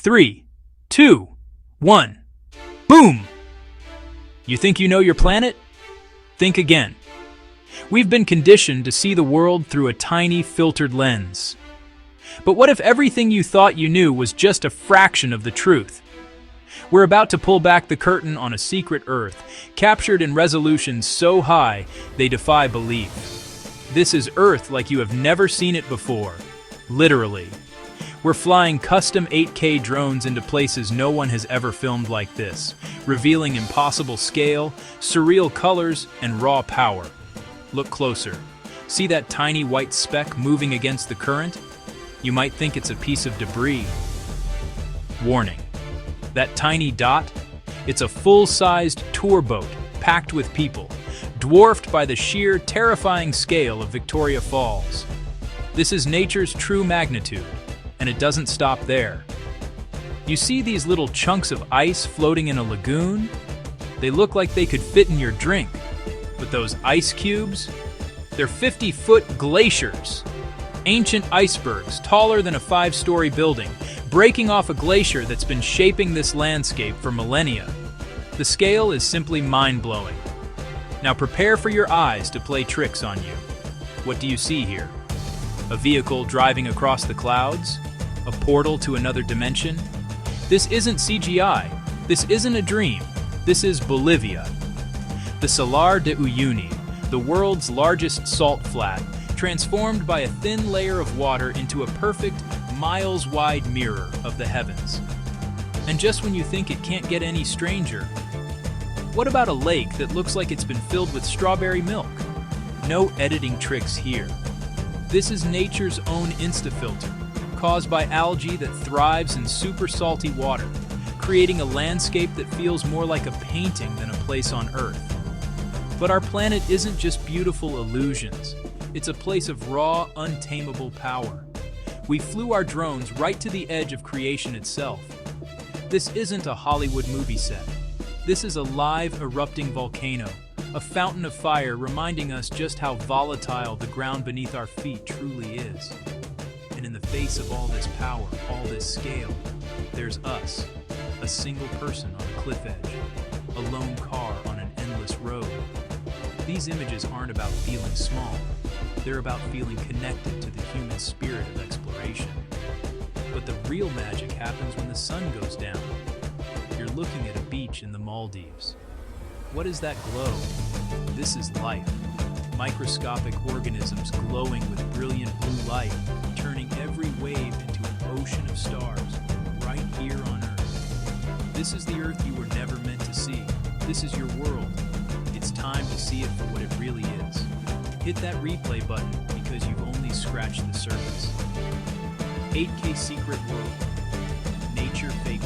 3, 2, 1. Boom! You think you know your planet? Think again. We've been conditioned to see the world through a tiny filtered lens. But what if everything you thought you knew was just a fraction of the truth? We're about to pull back the curtain on a secret Earth, captured in resolutions so high they defy belief. This is Earth like you have never seen it before. Literally. We're flying custom 8K drones into places no one has ever filmed like this, revealing impossible scale, surreal colors, and raw power. Look closer. See that tiny white speck moving against the current? You might think it's a piece of debris. Warning. That tiny dot? It's a full-sized tour boat packed with people, dwarfed by the sheer, terrifying scale of Victoria Falls. This is nature's true magnitude, and it doesn't stop there. You see these little chunks of ice floating in a lagoon? They look like they could fit in your drink. But those ice cubes? They're 50-foot glaciers. Ancient icebergs, taller than a 5-story building, breaking off a glacier that's been shaping this landscape for millennia. The scale is simply mind-blowing. Now prepare for your eyes to play tricks on you. What do you see here? A vehicle driving across the clouds? A portal to another dimension? This isn't CGI. This isn't a dream. This is Bolivia. The Salar de Uyuni, the world's largest salt flat, transformed by a thin layer of water into a perfect, miles-wide mirror of the heavens. And just when you think it can't get any stranger, what about a lake that looks like it's been filled with strawberry milk? No editing tricks here. This is nature's own Instafilter, caused by algae that thrives in super salty water, creating a landscape that feels more like a painting than a place on Earth. But our planet isn't just beautiful illusions. It's a place of raw, untamable power. We flew our drones right to the edge of creation itself. This isn't a Hollywood movie set. This is a live, erupting volcano, a fountain of fire reminding us just how volatile the ground beneath our feet truly is. And in the face of all this power, all this scale, there's us, a single person on a cliff edge, a lone car on an endless road. These images aren't about feeling small. They're about feeling connected to the human spirit of exploration. But the real magic happens when the sun goes down. You're looking at a beach in the Maldives. What is that glow? This is life. Microscopic organisms glowing with brilliant blue light, turning every wave into an ocean of stars, right here on Earth. This is the Earth you were never meant to see. This is your world. It's time to see it for what it really is. Hit that replay button because you've only scratched the surface. 8K Secret World. Nature Fake